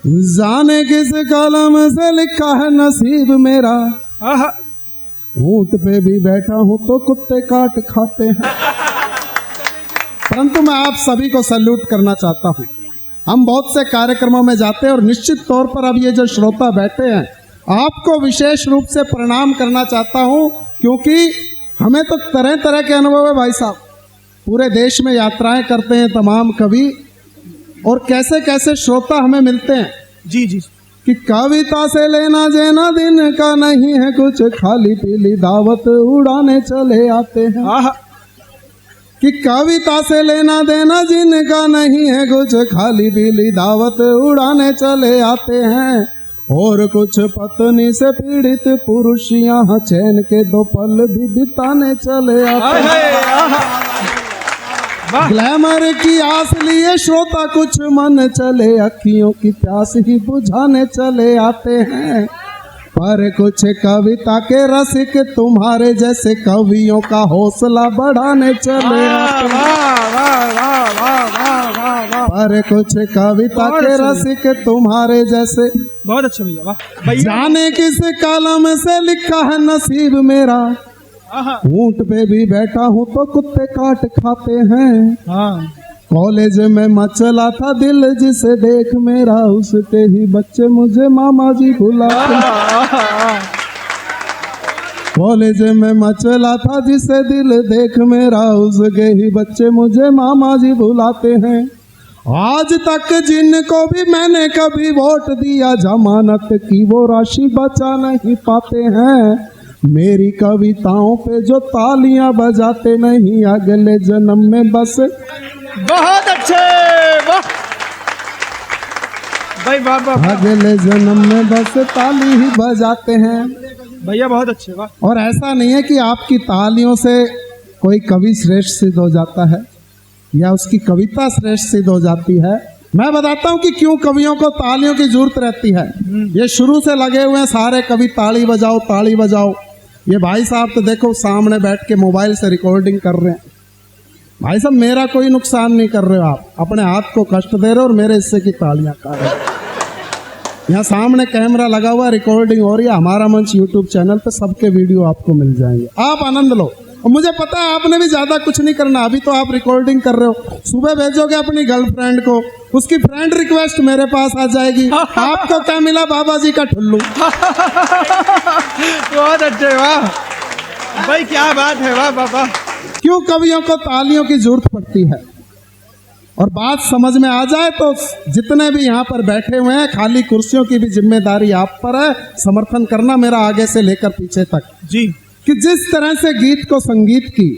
जाने किस कलम से लिखा है नसीब मेरा, ऊंट पे भी बैठा हूं तो कुत्ते काट खाते हैं। परंतु मैं आप सभी को सैल्यूट करना चाहता हूं। हम बहुत से कार्यक्रमों में जाते हैं और निश्चित तौर पर अब ये जो श्रोता बैठे हैं आपको विशेष रूप से प्रणाम करना चाहता हूं, क्योंकि हमें तो तरह तरह के अनुभव है भाई साहब। पूरे देश में यात्राएं करते हैं तमाम कवि, और कैसे कैसे श्रोता हमें मिलते हैं जी जी कि कविता से लेना देना दिन का नहीं है कुछ, खाली पीली दावत उड़ाने चले आते हैं। कि कविता से लेना देना जिनका नहीं है कुछ, खाली पीली दावत उड़ाने चले आते हैं। और कुछ पत्नी से पीड़ित पुरुष यहाँ चैन के दो पल भी बिताने चले आते हैं। ग्लैमर की आस लिए श्रोता कुछ मन चले, अखियों की प्यास ही बुझाने चले आते हैं। पर कुछ कविता के रसिक तुम्हारे जैसे कवियों का हौसला बढ़ाने चले आते हैं। पर कुछ कविता के रसिक तुम्हारे जैसे, बहुत अच्छा भैया, वाह। जाने किस कलम से लिखा है नसीब मेरा, ऊंट पे भी बैठा हूँ तो कुत्ते काट खाते हैं। कॉलेज में मचला था दिल जिसे देख मेरा, उसके ही बच्चे मुझे मामा जी बुलाते हैं। कॉलेज में मचला था जिसे दिल देख मेरा, उसके ही बच्चे मुझे मामा जी बुलाते हैं। आज तक जिनको भी मैंने कभी वोट दिया, जमानत की वो राशि बचा नहीं पाते हैं। मेरी कविताओं पे जो तालियां बजाते नहीं, अगले जन्म में बस। बहुत अच्छे, वाह भाई, वाह। अगले जन्म में बस ताली ही बजाते हैं भैया, बहुत अच्छे, वाह। और ऐसा नहीं है कि आपकी तालियों से कोई कवि श्रेष्ठ सिद्ध हो जाता है या उसकी कविता श्रेष्ठ सिद्ध हो जाती है। मैं बताता हूँ कि क्यों कवियों को तालियों की जरूरत रहती है। ये शुरू से लगे हुए हैं सारे कवि, ताली बजाओ ताली बजाओ। ये भाई साहब तो देखो सामने बैठ के मोबाइल से रिकॉर्डिंग कर रहे हैं। भाई साहब मेरा कोई नुकसान नहीं कर रहे हो, आप अपने हाथ को कष्ट दे रहे हो और मेरे हिस्से की तालियां खा रहे हो। यहाँ सामने कैमरा लगा हुआ, रिकॉर्डिंग हो रही है। हमारा मंच यूट्यूब चैनल पे सबके वीडियो आपको मिल जाएंगे, आप आनंद लो। और मुझे पता है आपने भी ज्यादा कुछ नहीं करना, अभी तो आप रिकॉर्डिंग कर रहे हो। सुबह भेजोगे अपनी गर्लफ्रेंड को, उसकी फ्रेंड रिक्वेस्ट मेरे पास आ जाएगी। आपको क्या मिला? बाबा जी का ठुल्लू। बहुत अच्छे, वाह भाई, क्या बात है, वाह बाबा। क्यों कवियों को तालियों की जरूरत पड़ती है? और बात समझ में आ जाए तो जितने भी यहाँ पर बैठे हुए हैं, खाली कुर्सियों की भी जिम्मेदारी आप पर है, समर्थन करना मेरा आगे से लेकर पीछे तक जी। कि जिस तरह से गीत को संगीत की,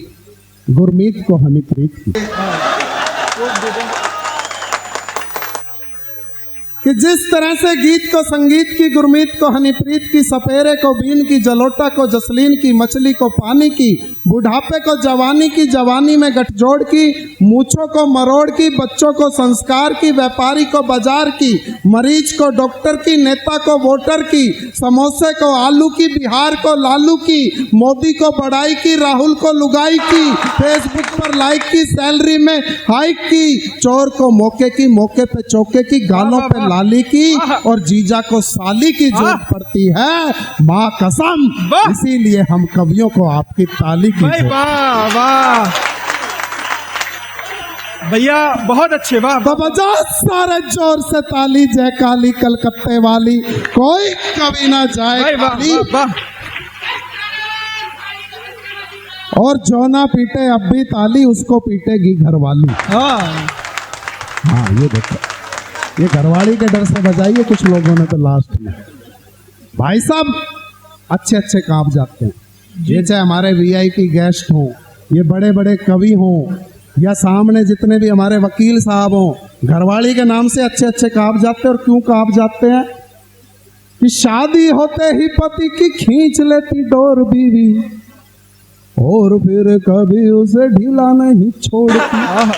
गुरमीत को हनीप्रीत की, कि जिस तरह से गीत को संगीत की, गुरमीत को हनीप्रीत की, सपेरे को बीन की, जलोटा को जसलीन की, मछली को पानी की, बुढ़ापे को जवानी की, जवानी में गठजोड़ की, मूछों को मरोड़ की, बच्चों को संस्कार की, व्यापारी को बाजार की, मरीज को डॉक्टर की, नेता को वोटर की, समोसे को आलू की, बिहार को लालू की, मोदी को बड़ाई की, राहुल को लुगाई की, फेसबुक पर लाइक की, सैलरी में हाइक की, चोर को मौके की, मौके पे चौके की, गालों पे लाली की, और जीजा को साली की जरूरत पड़ती है, माँ कसम। इसीलिए हम कवियों को आपकी ताली की भाई, वाह वाह भैया, बहुत अच्छे, वाह। तो बजा सारे जोर से ताली, जय काली कलकत्ते वाली, कोई कभी ना जाए खाली। और जो ना पीटे अब भी ताली, उसको पीटेगी घरवाली। हाँ, ये देखो, ये घरवाली के डर से बजाइए कुछ लोगों ने तो लास्ट में। भाई साहब अच्छे अच्छे कांप जाते हैं, ये चाहे हमारे वीआईपी गेस्ट हों, ये बड़े बड़े कवि हों, या सामने जितने भी हमारे वकील साहब हों, घरवाली के नाम से अच्छे अच्छे कांप जाते हैं। और क्यों कांप जाते हैं? कि शादी होते ही पति की खींच लेती डोर बीवी, और फिर कभी उसे ढीला नहीं छोड़ती।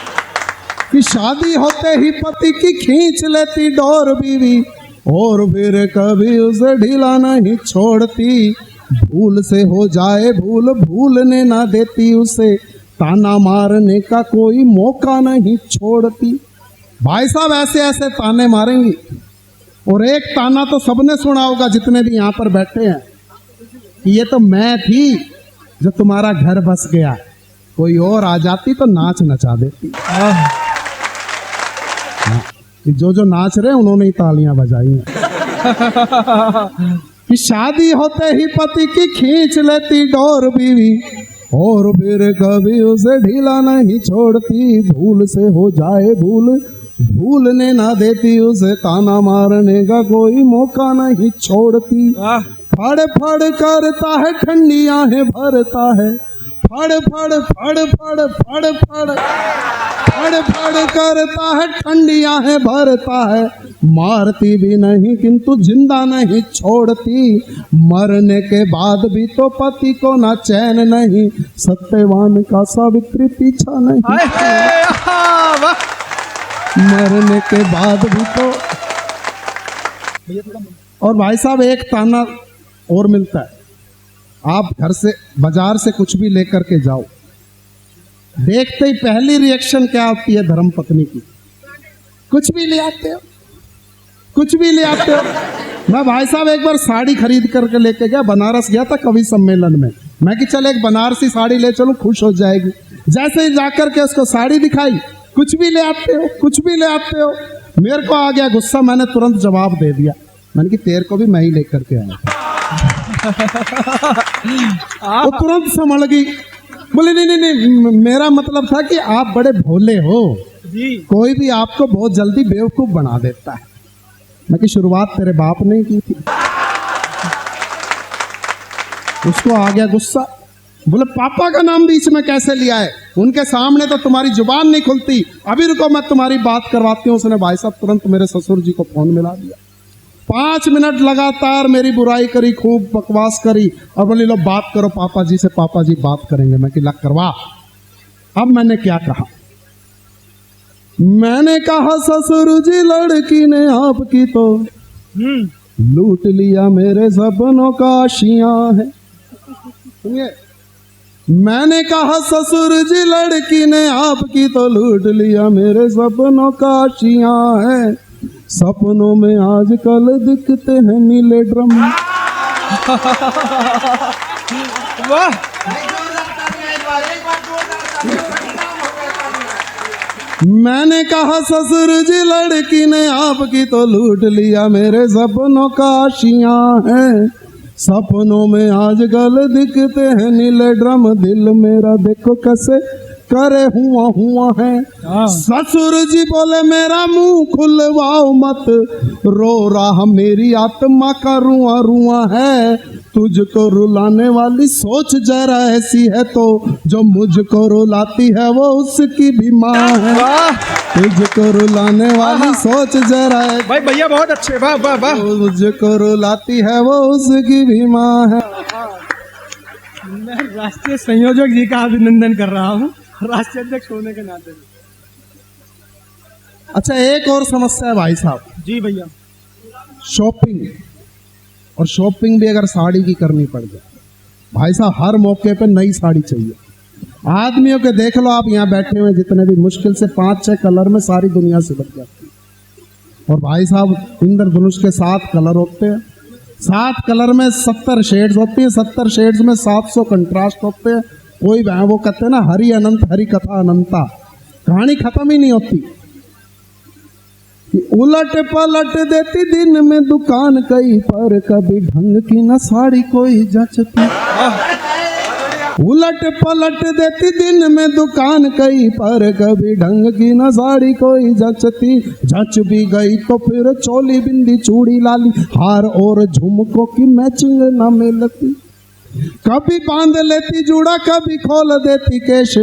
कि शादी होते ही पति की खींच लेती डोर बीवी, और फिर कभी उसे ढीला नहीं छोड़ती। भूल से हो जाए भूल, भूलने ना देती उसे, ताना मारने का कोई मौका नहीं छोड़ती। भाई साहब ऐसे ऐसे ताने मारेंगी, और एक ताना तो सबने सुना होगा जितने भी यहाँ पर बैठे हैं कि ये तो मैं थी जो तुम्हारा घर बस गया, कोई और आ जाती तो नाच नचा देती। हाँ, जो जो नाच रहे उन्होंने ही तालियां बजाई हैं। कि शादी होते ही पति की खींच लेती डोर बीवी, और फिर कभी उसे ढीला नहीं छोड़ती। भूल से हो जाए भूल, भूलने ना देती उसे, ताना मारने का कोई मौका नहीं छोड़ती। फड़ फड़ करता है ठंडी आहें भरता है, फड़ फड़ फड़ फड़ फड़ फड़ फड़ फड़ करता है ठंडी आहें भरता है। मारती भी नहीं किंतु जिंदा नहीं छोड़ती, मरने के बाद भी तो पति को ना चैन नहीं, सत्यवान का सावित्री पीछा नहीं। मरने के बाद भी तो। और भाई साहब एक ताना और मिलता है, आप घर से बाजार से कुछ भी लेकर के जाओ, देखते ही पहली रिएक्शन क्या होती है धर्म पत्नी की? कुछ भी ले आते हो, कुछ भी ले आते हो। मैं भाई साहब एक बार साड़ी खरीद करके लेके गया, बनारस गया था कवि सम्मेलन में। मैं कि चल एक बनारसी साड़ी ले चलूं, खुश हो जाएगी। जैसे ही जाकर के उसको साड़ी दिखाई, कुछ भी ले आते हो, कुछ भी ले आते हो। मेरे को आ गया गुस्सा, मैंने तुरंत जवाब दे दिया। मैंने कि तेरे को भी मैं ही लेकर के आया। वो तुरंत संभल गई, बोले नहीं नहीं नहीं, मेरा मतलब था कि आप बड़े भोले हो जी, कोई भी आपको बहुत जल्दी बेवकूफ बना देता है। मैं कि शुरुआत तेरे बाप ने की थी। उसको आ गया गुस्सा, बोले पापा का नाम बीच में कैसे लिया है? उनके सामने तो तुम्हारी जुबान नहीं खुलती। अभी रुको, मैं तुम्हारी बात करवाती हूँ। उसने भाई साहब तुरंत मेरे ससुर जी को फोन मिला दिया। 5 मिनट लगातार मेरी बुराई करी, खूब बकवास करी, और बोले लो बात करो पापा जी से, पापा जी बात करेंगे। मैं कि लग करवा। अब मैंने क्या कहा? मैंने कहा ससुर जी लड़की ने आपकी तो लूट लिया मेरे सपनों का आशियां है। सुनिए, मैंने कहा ससुर जी लड़की ने आपकी तो लूट लिया मेरे सपनों का आशियां है। सपनों में आजकल दिखते हैं नीले ड्रम। वाह, मैंने कहा ससुर जी लड़की ने आपकी तो लूट लिया मेरे सपनों का आशियां है। सपनों में आजकल दिखते हैं नीले ड्रम। दिल मेरा देखो कैसे करे हुआ हुआ है। ससुर जी बोले मेरा मुंह खुलवाओ मत, रो रहा मेरी आत्मा का रुआ रुआ है। तुझको रुलाने वाली सोच जरा ऐसी है तो, जो मुझको रुलाती है वो उसकी भी माँ है। तुझको रुलाने वाली सोच जरा है। भाई भैया बहुत अच्छे, वाह वाह वाह। मुझको रुलाती है वो उसकी भी माँ है। मैं राष्ट्रीय संयोजक जी का अभिनंदन कर रहा हूँ, राष्ट्रीय अध्यक्ष होने के नाते। अच्छा, एक और समस्या है भाई साहब जी भैया, शॉपिंग। और शॉपिंग भी अगर साड़ी की करनी पड़ जाए, भाई साहब हर मौके पे नई साड़ी चाहिए। आदमियों के देख लो, आप यहाँ बैठे हुए जितने भी, मुश्किल से 5-6 कलर में सारी दुनिया से बच जाती है। और भाई साहब इंद्रधनुष के 7 कलर होते हैं, 7 कलर में 70 शेड्स होती हैं, 70 शेड्स में 700 कंट्रास्ट होते हैं। कोई वो कहते हैं ना, हरि अनंत हरि कथा अनंता, कहानी खत्म ही नहीं होती। कि उलट पलट देती दिन में दुकान कई पर, कभी ढंग की न साड़ी कोई जचती। उलट पलट देती दिन में दुकान कई पर, कभी ढंग की न साड़ी कोई जचती। जच भी गई तो फिर चोली बिंदी चूड़ी लाली, हार और झुमकों की मैचिंग न मिलती। कभी बांध लेती जूड़ा, कभी खोल देती केश,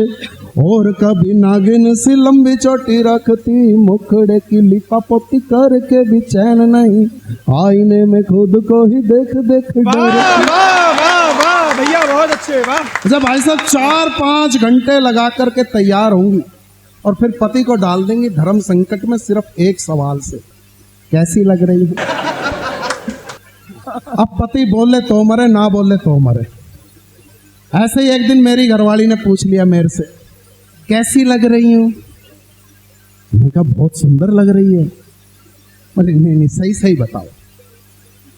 और कभी नागिन सी लंबी चोटी रखती। मुखड़े की लिपापोती करके भी चैन नहीं, आईने में खुद को ही देख देख डरती। वाह भैया बहुत अच्छे, वाह। जब भाई साहब 4-5 घंटे लगा करके तैयार होंगी और फिर पति को डाल देंगी धर्म संकट में सिर्फ एक सवाल से, कैसी लग रही है? अब पति बोले तो मरे, ना बोले तो मरे। ऐसे ही एक दिन मेरी घरवाली ने पूछ लिया मेरे से, कैसी लग रही हूं? मैंने कहा बहुत सुंदर लग रही है। बोले नहीं नहीं सही सही बताओ।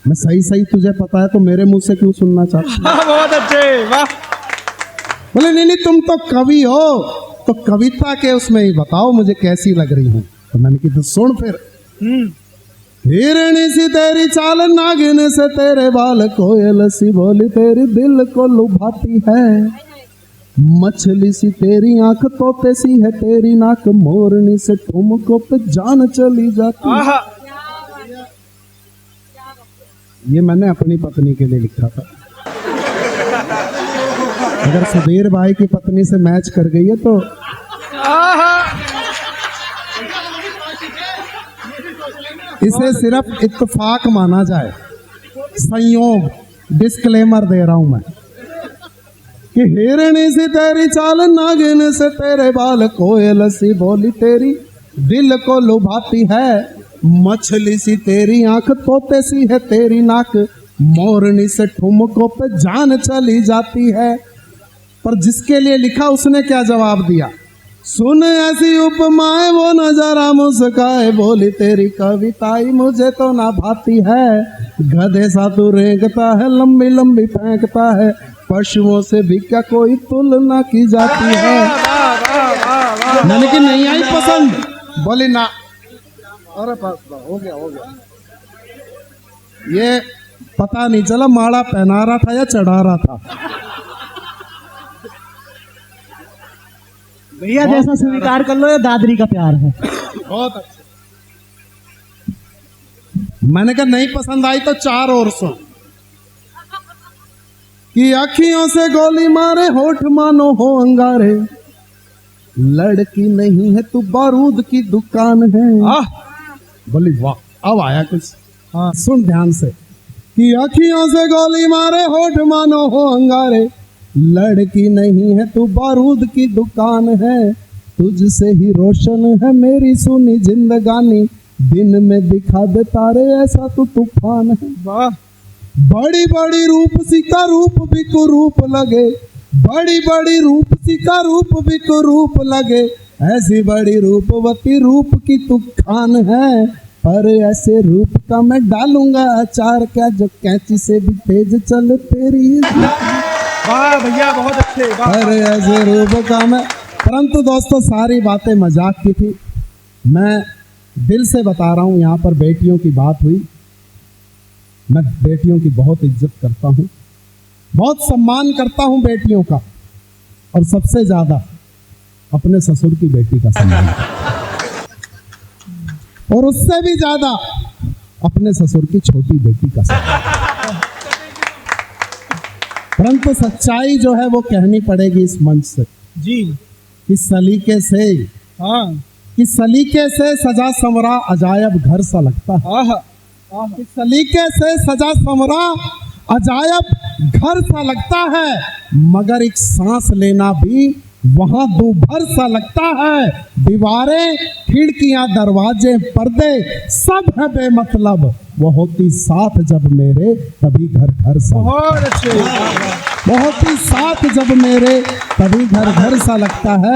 मैं सही सही तुझे पता है तो मेरे मुंह से क्यों सुनना चाहता हूँ? बहुत अच्छे, वाह। बोले नहीं नहीं तुम तो कवि हो, तो कविता के उसमें ही बताओ मुझे कैसी लग रही हूँ। तो मैंने कहा तो सुन फिर। हिरणी सी तेरी चाल, नागिन से तेरे बाल, कोयल सी बोली तेरी दिल को लुभाती है, मछली सी तेरी आंख, तोते सी है तेरी नाक, मोरनी से ठुमकों पे जान चली जाती है। ये मैंने अपनी पत्नी के लिए लिखा था। अगर सुधीर भाई की पत्नी से मैच कर गई है तो इसे सिर्फ इत्तेफाक माना जाए, संयोग। डिस्क्लेमर दे रहा हूं मैं कि हिरणी सी तेरी चाल, नागिन से तेरे बाल, कोयल सी बोली तेरी दिल को लुभाती है, मछली सी तेरी आंख, तोते सी है तेरी नाक, मोरनी से ठुमकों पे जान चली जाती है। पर जिसके लिए लिखा उसने क्या जवाब दिया? सुन ऐसी उपमाएं वो नजारा मुस्काए, बोली तेरी कविताई मुझे तो ना भाती है, गधे सा तू रेंगता है, लंबी लंबी फेंकता है, पशुओं से भी क्या कोई तुलना की जाती है। मैंने कि नहीं आई पसंद? बोली ना। अरे हो गया। ये पता नहीं चला माड़ा पहना रहा था या चढ़ा रहा था। भैया जैसा स्वीकार कर लो, ये दादरी का प्यार है। बहुत अच्छा। मैंने कहा नहीं पसंद आई तो चार और सुन। कि अखियों से गोली मारे, होठ मानो हो अंगारे, लड़की नहीं है तू बारूद की दुकान है। बोली वाह, अब आया कुछ। हाँ सुन ध्यान से। कि अखियों से गोली मारे, होठ मानो हो अंगारे, लड़की नहीं है तू बारूद की दुकान है, तुझसे ही रोशन है मेरी सुनी जिंदगानी, दिन में दिखा दे तारे ऐसा तू तूफान है। वाह। बड़ी बड़ी रूप सी का रूप भी कुरूप लगे, बड़ी बड़ी रूप सी का रूप भी कुरूप लगे, ऐसी बड़ी रूपवती रूप की तू खान है, पर ऐसे रूप का मैं डालूंगा अचार क्या, जो कैंची से भी तेज चले तेरी। वाह भैया बहुत अच्छे। अरे ऐसे रूप का मैं। परंतु दोस्तों सारी बातें मजाक की थी, मैं दिल से बता रहा हूं। यहाँ पर बेटियों की बात हुई, मैं बेटियों की बहुत इज्जत करता हूं, बहुत सम्मान करता हूं बेटियों का, और सबसे ज्यादा अपने ससुर की बेटी का सम्मान, और उससे भी ज्यादा अपने ससुर की छोटी बेटी का सम्मान। परंतु सच्चाई जो है वो कहनी पड़ेगी इस मंच से जी। कि सलीके से, कि सलीके से सजा समरा अजायब घर सा लगता है, कि सलीके से सजा समरा अजायब घर सा लगता है, मगर एक सांस लेना भी वहां दोपहर सा लगता है, दीवारें खिड़कियां दरवाजे पर्दे सब है बेमतलब, वो होती साथ जब मेरे तभी घर घर सा। बहुत अच्छे। बहुत ही साथ जब मेरे तभी घर घर सा लगता है।